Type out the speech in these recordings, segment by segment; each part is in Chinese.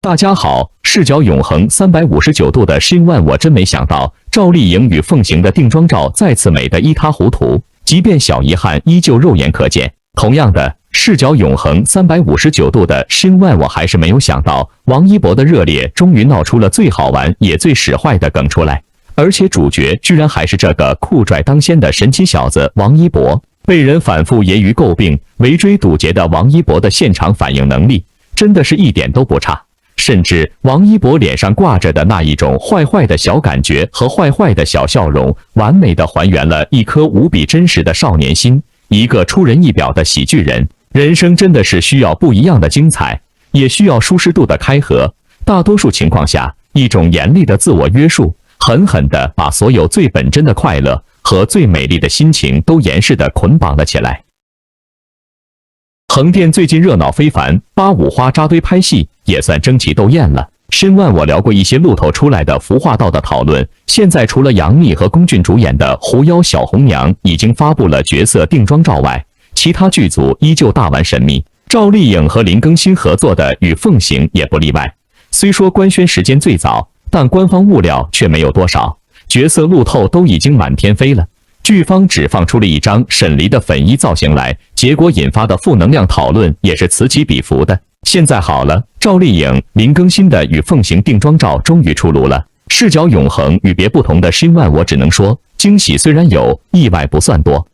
大家好，视角永恒359度的深万，我真没想到赵丽颖与凤行的定妆照再次美得一塌糊涂，即便小遗憾依旧肉眼可见。同样的，视角永恒359度的深万，我还是没有想到王一博的热烈终于闹出了最好玩也最使坏的梗出来，而且主角居然还是这个酷拽当先的神奇小子王一博。被人反复揶揄诟病围追堵截的王一博的现场反应能力真的是一点都不差。甚至王一博脸上挂着的那一种坏坏的小感觉和坏坏的小笑容，完美的还原了一颗无比真实的少年心。一个出人意表的喜剧人，人生真的是需要不一样的精彩，也需要舒适度的开合。大多数情况下，一种严厉的自我约束，狠狠地把所有最本真的快乐和最美丽的心情都严实地捆绑了起来。横店最近热闹非凡，八五花扎堆拍戏也算争奇斗艳了。深万我聊过一些路透出来的服化道的讨论，现在除了杨幂和龚俊主演的《狐妖小红娘》已经发布了角色定妆照外，其他剧组依旧大玩神秘。赵丽颖和林更新合作的《与凤行》也不例外。虽说官宣时间最早，但官方物料却没有多少，角色路透都已经满天飞了。剧方只放出了一张沈黎的粉衣造型来，结果引发的负能量讨论也是此起彼伏的。现在好了，赵丽颖、林更新的与凤行定妆照终于出炉了。视角永恒与别不同的深万，我只能说，惊喜虽然有，意外不算多。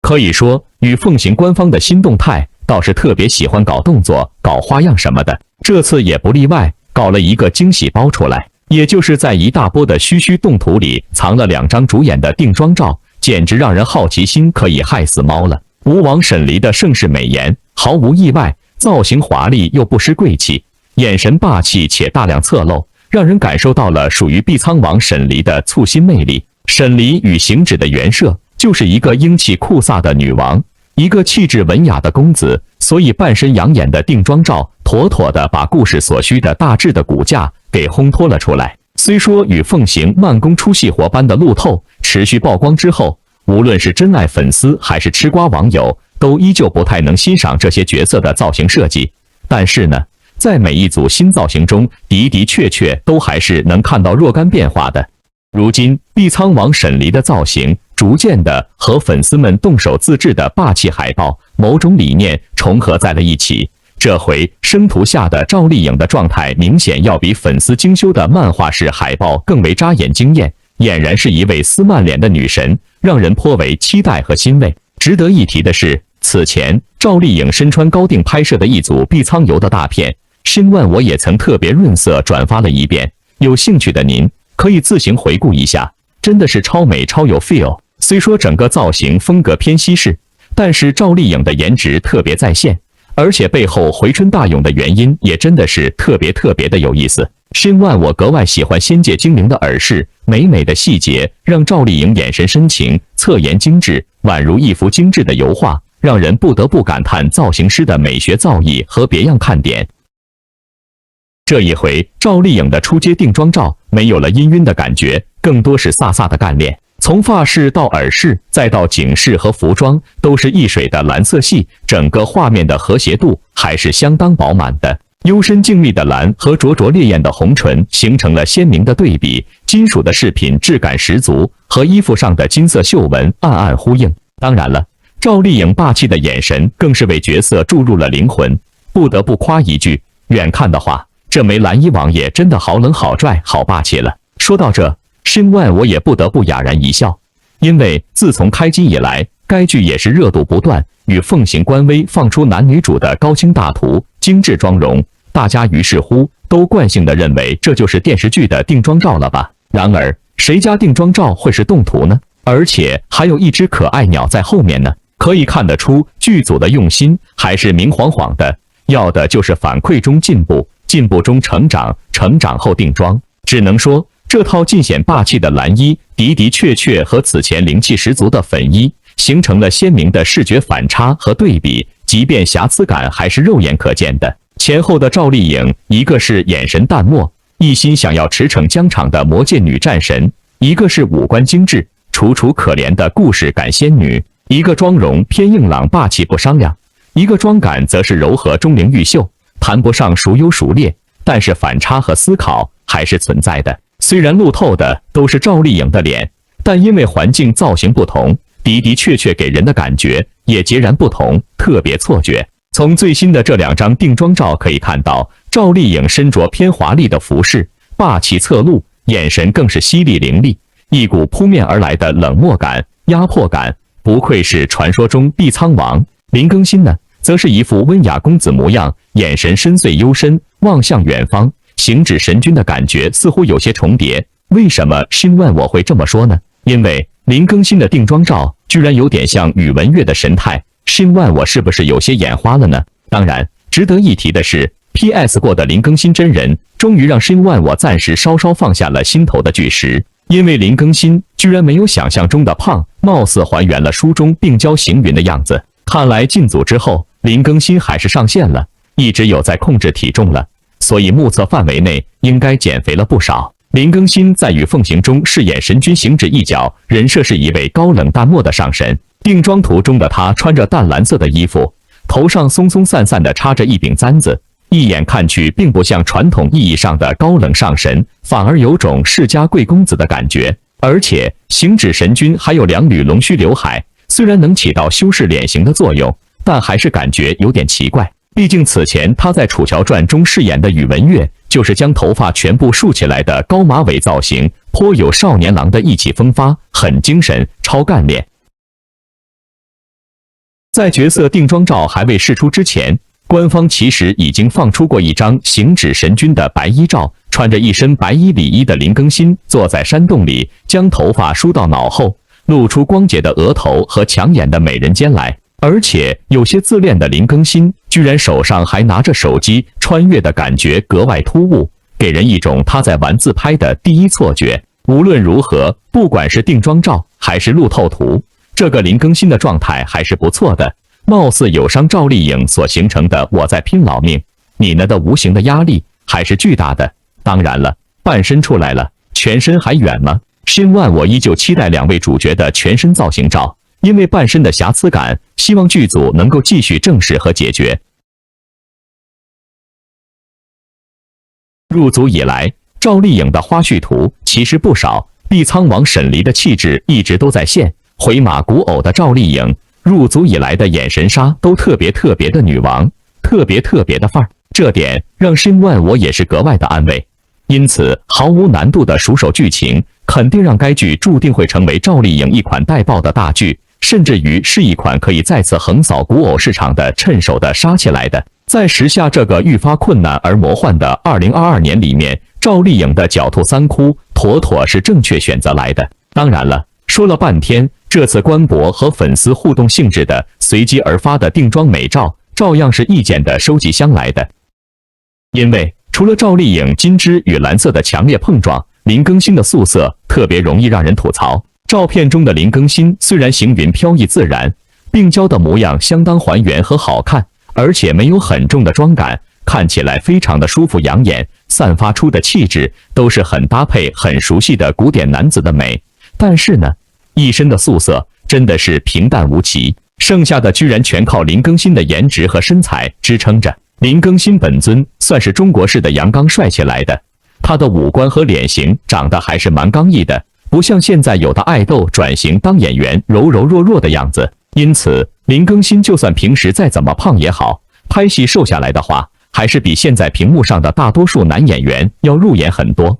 可以说，与凤行官方的新动态倒是特别喜欢搞动作、搞花样什么的，这次也不例外，搞了一个惊喜包出来。也就是在一大波的虚虚动图里藏了2张主演的定妆照，简直让人好奇心可以害死猫了。吴王沈黎的盛世美颜，毫无意外，造型华丽又不失贵气，眼神霸气且大量侧漏，让人感受到了属于碧苍王沈黎的簇新魅力。沈黎与行止的原设就是一个英气酷飒的女王，一个气质文雅的公子，所以半身养眼的定妆照妥妥的把故事所需的大致的骨架给烘托了出来。虽说与凤行慢工出细活般的路透持续曝光之后，无论是真爱粉丝还是吃瓜网友，都依旧不太能欣赏这些角色的造型设计。但是呢，在每一组新造型中，的确都还是能看到若干变化的。如今，碧苍王沈黎的造型逐渐的和粉丝们动手自制的霸气海报某种理念重合在了一起。这回生图下的赵丽颖的状态明显要比粉丝精修的漫画式海报更为扎眼惊艳，俨然是一位丝曼脸的女神，让人颇为期待和欣慰。值得一提的是，此前赵丽颖身穿高定拍摄的一组碧苍游的大片，深万我也曾特别润色转发了一遍，有兴趣的您可以自行回顾一下，真的是超美超有 feel。虽说整个造型风格偏西式，但是赵丽颖的颜值特别在线，而且背后回春大涌的原因也真的是特别的有意思。深万我格外喜欢仙界精灵的耳饰，美美的细节让赵丽颖眼神深情，侧颜精致，宛如一幅精致的油画，让人不得不感叹造型师的美学造诣和别样看点。这一回赵丽颖的出街定妆照没有了氤氲的感觉，更多是飒飒的干练。从发饰到耳饰，再到颈饰和服装，都是一水的蓝色系，整个画面的和谐度还是相当饱满的。幽深静谧的蓝和灼灼烈焰的红唇形成了鲜明的对比，金属的饰品质感十足，和衣服上的金色绣纹暗暗呼应。当然了，赵丽颖霸气的眼神更是为角色注入了灵魂。不得不夸一句，远看的话，这枚蓝衣王爷真的好冷好拽好霸气了。说到这，深万我也不得不哑然一笑，因为自从开机以来，该剧也是热度不断，与凤行官微放出男女主的高清大图、精致妆容，大家于是乎都惯性地认为这就是电视剧的定妆照了吧？然而，谁家定妆照会是动图呢？而且还有一只可爱鸟在后面呢，可以看得出剧组的用心还是明晃晃的，要的就是反馈中进步，进步中成长，成长后定妆。只能说，这套尽显霸气的蓝衣的确和此前灵气十足的粉衣形成了鲜明的视觉反差和对比，即便瑕疵感还是肉眼可见的。前后的赵丽颖，一个是眼神淡漠，一心想要驰骋疆场的魔界女战神，一个是五官精致、楚楚可怜的故事感仙女，一个妆容偏硬朗霸气不商量，一个妆感则是柔和钟灵毓秀，谈不上孰优孰劣，但是反差和思考还是存在的。虽然路透的都是赵丽颖的脸，但因为环境造型不同，的确给人的感觉也截然不同，特别错觉。从最新的这2张定妆照可以看到，赵丽颖身着偏华丽的服饰，霸气侧露，眼神更是犀利凌厉，一股扑面而来的冷漠感、压迫感，不愧是传说中碧苍王。林更新呢，则是一副温雅公子模样，眼神深邃幽深，望向远方，行止神君的感觉似乎有些重叠。为什么Shin问我会这么说呢？因为林更新的定妆照居然有点像宇文玥的神态。Shin问我是不是有些眼花了呢？当然，值得一提的是 ，PS 过的林更新真人终于让Shin问我暂时稍放下了心头的巨石，因为林更新居然没有想象中的胖，貌似还原了书中病娇行云的样子。看来进组之后，林更新还是上线了，一直有在控制体重了，所以目测范围内应该减肥了不少。林更新在《与凤行》中饰演神君行止一角，人设是一位高冷淡漠的上神。定妆图中的他穿着淡蓝色的衣服，头上松松散散的插着一柄簪子，一眼看去并不像传统意义上的高冷上神，反而有种世家贵公子的感觉。而且行止神君还有2缕龙须刘海，虽然能起到修饰脸型的作用，但还是感觉有点奇怪。毕竟此前他在《楚乔传》中饰演的宇文玥，就是将头发全部竖起来的高马尾造型，颇有少年郎的意气风发，很精神，超干练。在角色定妆照还未释出之前，官方其实已经放出过一张行止神君的白衣照，穿着一身白衣里衣的林更新坐在山洞里，将头发梳到脑后，露出光洁的额头和抢眼的美人尖来。而且有些自恋的林更新居然手上还拿着手机，穿越的感觉格外突兀，给人一种他在玩自拍的第一错觉。无论如何，不管是定妆照还是路透图，这个林更新的状态还是不错的，貌似有伤赵丽颖所形成的我在拼老命，你呢的无形的压力还是巨大的。当然了，半身出来了，全身还远吗？Shin问我依旧期待2位主角的全身造型照，因为半身的瑕疵感，希望剧组能够继续正视和解决。入组以来，赵丽颖的花絮图其实不少，碧苍王沈离的气质一直都在线，回马古偶的赵丽颖入组以来的眼神杀都特别的女王，特别的范儿，这点让Shin问我也是格外的安慰。因此，毫无难度的熟手剧情，肯定让该剧注定会成为赵丽颖一款带爆的大剧，甚至于是一款可以再次横扫古偶市场的趁手的杀起来的。在时下这个愈发困难而魔幻的2022年里面，赵丽颖的狡兔3窟妥妥是正确选择来的。当然了，说了半天，这次官博和粉丝互动性质的随机而发的定妆美照，照样是意见的收集箱来的。因为除了赵丽颖金枝与蓝色的强烈碰撞，林更新的素色特别容易让人吐槽。照片中的林更新虽然行云飘逸自然，病娇的模样相当还原和好看，而且没有很重的妆感，看起来非常的舒服养眼，散发出的气质都是很搭配很熟悉的古典男子的美。但是呢，一身的素色真的是平淡无奇，剩下的居然全靠林更新的颜值和身材支撑着。林更新本尊算是中国式的阳刚帅气来的，他的五官和脸型长得还是蛮刚毅的，不像现在有的爱豆转型当演员柔弱的样子。因此林更新就算平时再怎么胖也好，拍戏瘦下来的话，还是比现在屏幕上的大多数男演员要入眼很多。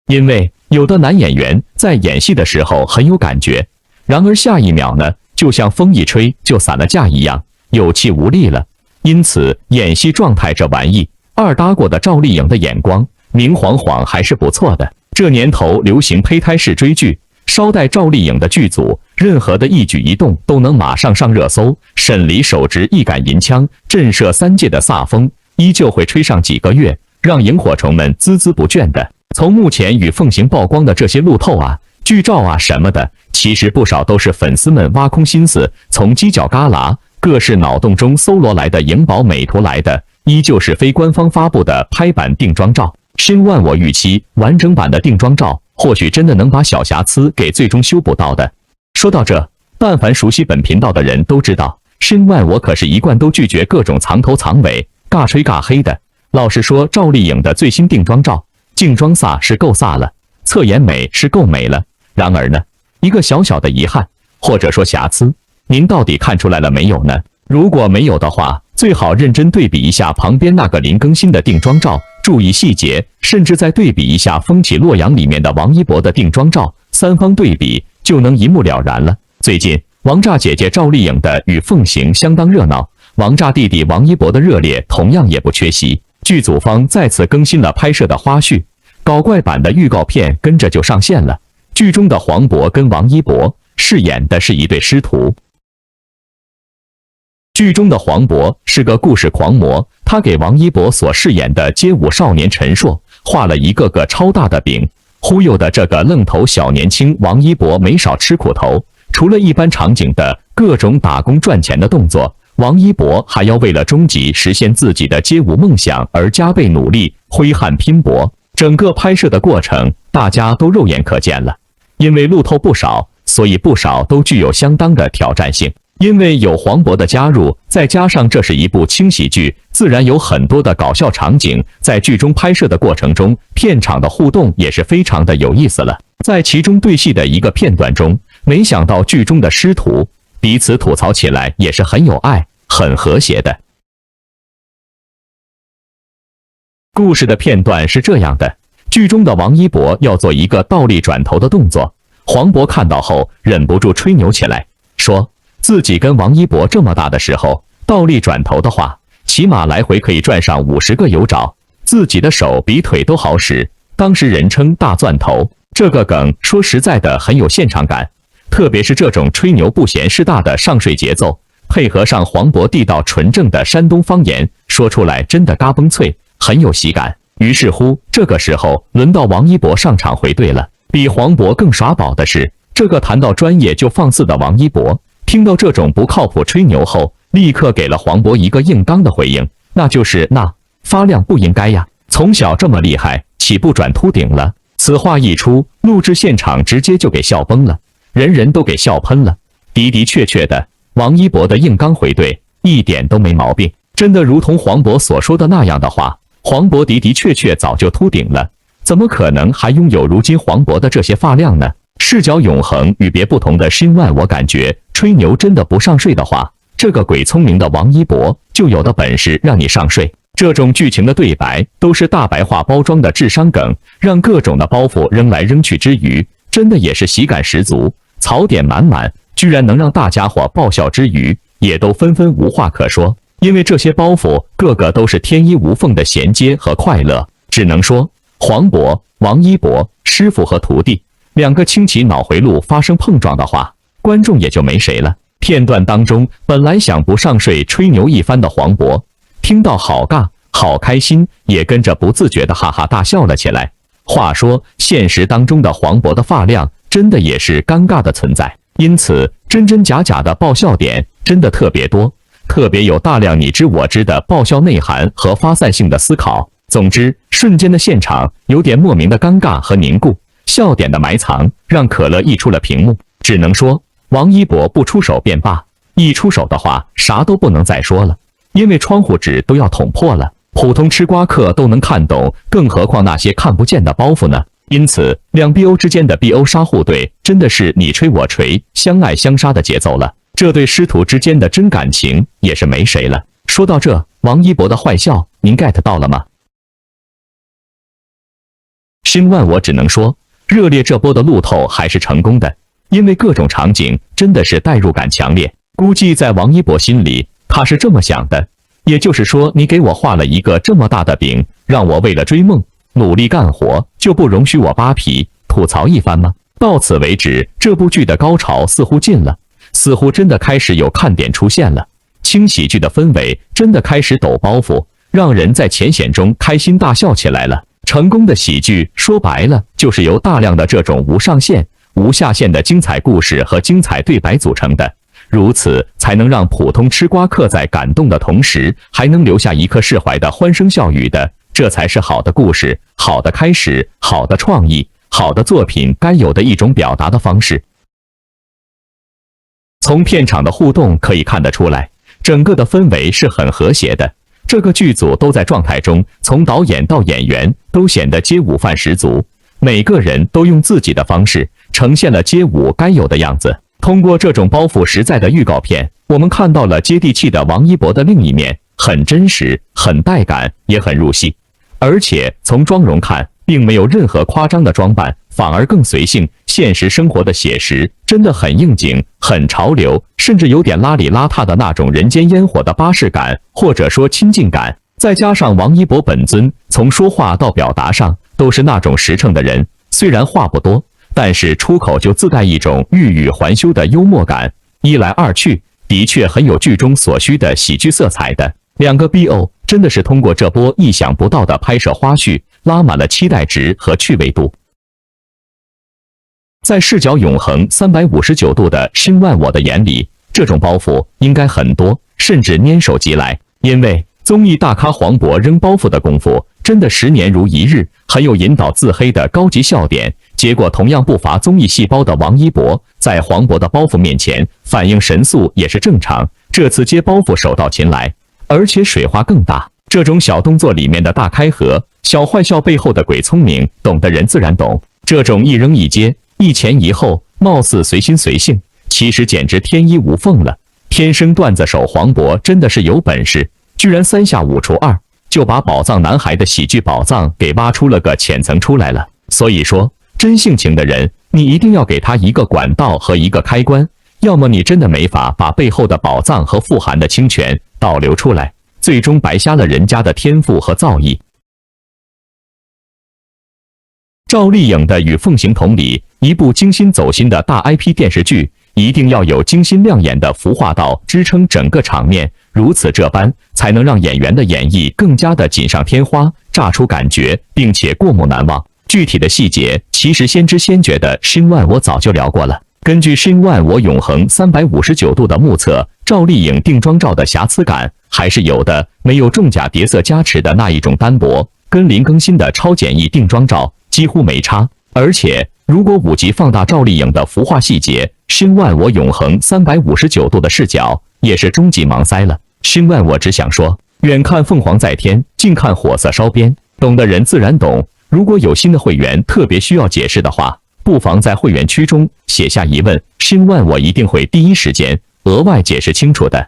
因为有的男演员在演戏的时候很有感觉，然而下一秒呢，就像风一吹就散了架一样，有气无力了。因此演戏状态这玩意，二搭过的赵丽颖的眼光明晃晃还是不错的。这年头流行胚胎式追剧，捎带赵丽颖的剧组，任何的一举一动都能马上上热搜。沈离手执一杆银枪，震慑3界的飒风依旧会吹上几个月，让萤火虫们孜孜不倦的。从目前与凤行曝光的这些路透啊、剧照啊什么的，其实不少都是粉丝们挖空心思从犄角旮旯、各式脑洞中搜罗来的颖宝美图来的，依旧是非官方发布的拍板定妆照。Shin万我预期完整版的定妆照或许真的能把小瑕疵给最终修补到的。说到这，但凡熟悉本频道的人都知道身外我可是一贯都拒绝各种藏头藏尾、尬吹尬黑的。老实说，赵丽颖的最新定妆照，净妆飒是够飒了，侧颜美是够美了。然而呢，一个小小的遗憾，或者说瑕疵，您到底看出来了没有呢？如果没有的话，最好认真对比一下旁边那个林更新的定妆照，注意细节，甚至再对比一下《风起洛阳》里面的王一博的定妆照，三方对比就能一目了然了。最近，王炸姐姐赵丽颖的与凤行相当热闹，王炸弟弟王一博的热烈同样也不缺席。剧组方再次更新了拍摄的花絮，搞怪版的预告片跟着就上线了。剧中的黄渤跟王一博饰演的是一对师徒。剧中的黄渤是个故事狂魔，他给王一博所饰演的街舞少年陈硕画了一个个超大的饼，忽悠的这个愣头小年轻王一博没少吃苦头。除了一般场景的各种打工赚钱的动作，王一博还要为了终极实现自己的街舞梦想而加倍努力，挥汗拼搏。整个拍摄的过程，大家都肉眼可见了。因为路透不少，所以不少都具有相当的挑战性。因为有黄渤的加入，再加上这是一部轻喜剧，自然有很多的搞笑场景。在剧中拍摄的过程中，片场的互动也是非常的有意思了。在其中对戏的一个片段中，没想到剧中的师徒彼此吐槽起来也是很有爱、很和谐的。故事的片段是这样的：剧中的王一博要做一个倒立转头的动作，黄渤看到后忍不住吹牛起来，说自己跟王一博这么大的时候，倒立转头的话，起码来回可以转上50个油爪，自己的手比腿都好使，当时人称大钻头。这个梗说实在的很有现场感，特别是这种吹牛不嫌事大的上税节奏，配合上黄渤地道纯正的山东方言，说出来真的嘎嘣脆，很有喜感。于是乎，这个时候轮到王一博上场回怼了。比黄渤更耍宝的是，这个谈到专业就放肆的王一博，听到这种不靠谱吹牛后，立刻给了黄渤一个硬刚的回应，那就是那发亮不应该呀，从小这么厉害，岂不转秃顶了？此话一出，录制现场直接就给笑崩了，人人都给笑喷了。的的确确的，王一博的硬刚回怼一点都没毛病。真的如同黄渤所说的那样的话，黄渤的的确确早就秃顶了，怎么可能还拥有如今黄渤的这些发量呢？视角永恒与别不同的新万，我感觉吹牛真的不上税的话，这个鬼聪明的王一博就有的本事让你上税。这种剧情的对白都是大白话包装的智商梗，让各种的包袱扔来扔去之余，真的也是喜感十足，槽点满满，居然能让大家伙爆笑之余，也都纷纷无话可说。因为这些包袱个个都是天衣无缝的衔接和快乐，只能说黄渤、王一博师傅和徒弟两个清奇脑回路发生碰撞的话，观众也就没谁了。片段当中本来想不上税吹牛一番的黄渤，听到好尬好开心，也跟着不自觉的哈哈大笑了起来。话说现实当中的黄渤的发量真的也是尴尬的存在，因此真真假假的爆笑点真的特别多，特别有大量你知我知的爆笑内涵和发散性的思考。总之，瞬间的现场有点莫名的尴尬和凝固，笑点的埋藏让可乐溢出了屏幕。只能说王一博不出手便罢，一出手的话啥都不能再说了，因为窗户纸都要捅破了，普通吃瓜客都能看懂，更何况那些看不见的包袱呢？因此两 BO 之间的 BO 杀互怼真的是你吹我锤，相爱相杀的节奏了。这对师徒之间的真感情也是没谁了。说到这，王一博的坏笑您 get 到了吗？新万我只能说，热烈这波的路透还是成功的，因为各种场景真的是代入感强烈。估计在王一博心里，他是这么想的，也就是说，你给我画了一个这么大的饼，让我为了追梦努力干活，就不容许我扒皮吐槽一番吗？到此为止，这部剧的高潮似乎近了，似乎真的开始有看点出现了。轻喜剧的氛围真的开始抖包袱，让人在浅显中开心大笑起来了。成功的喜剧说白了就是由大量的这种无上限、无下限的精彩故事和精彩对白组成的，如此才能让普通吃瓜客在感动的同时，还能留下一颗释怀的欢声笑语的，这才是好的故事、好的开始、好的创意、好的作品该有的一种表达的方式。从片场的互动可以看得出来，整个的氛围是很和谐的。这个剧组都在状态中，从导演到演员都显得街舞范十足，每个人都用自己的方式呈现了街舞该有的样子。通过这种包袱实在的预告片，我们看到了接地气的王一博的另一面，很真实，很带感，也很入戏。而且从妆容看，并没有任何夸张的装扮，反而更随性，现实生活的写实，真的很应景，很潮流，甚至有点邋里邋遢的那种人间烟火的巴适感，或者说亲近感。再加上王一博本尊，从说话到表达上都是那种实诚的人，虽然话不多，但是出口就自带一种欲语还休的幽默感，一来二去，的确很有剧中所需的喜剧色彩的。两个 BO 真的是通过这波意想不到的拍摄花絮，拉满了期待值和趣味度。在视角永恒359度的申万我的眼里，这种包袱应该很多，甚至拈手即来。因为综艺大咖黄渤扔包袱的功夫真的10年如一日，很有引导自黑的高级笑点。结果同样不乏综艺细胞的王一博，在黄渤的包袱面前反应神速也是正常，这次接包袱手到擒来，而且水花更大。这种小动作里面的大开合，小坏笑背后的鬼聪明，懂的人自然懂。这种一扔一接，一前一后，貌似随心随性，其实简直天衣无缝了。天生段子手黄渤真的是有本事，居然3下5除2就把宝藏男孩的喜剧宝藏给挖出了个浅层出来了。所以说，真性情的人，你一定要给他一个管道和一个开关，要么你真的没法把背后的宝藏和富含的清泉导流出来，最终白瞎了人家的天赋和造诣。赵丽颖的《与凤行同理》，一部精心走心的大 IP 电视剧，一定要有精心亮眼的服化道支撑整个场面，如此这般才能让演员的演绎更加的锦上添花，炸出感觉，并且过目难忘。具体的细节，其实先知先觉的申万我早就聊过了。根据申万我永恒359度的目测，赵丽颖定妆照的瑕疵感还是有的，没有重甲叠色加持的那一种单薄，跟林更新的超简易定妆照几乎没差。而且如果5级放大赵丽颖的服化细节，申万我永恒359度的视角也是终极盲塞了。申万我只想说，远看凤凰在天，近看火色烧边，懂的人自然懂。如果有新的会员特别需要解释的话，不妨在会员区中写下疑问，申万我一定会第一时间额外解释清楚的。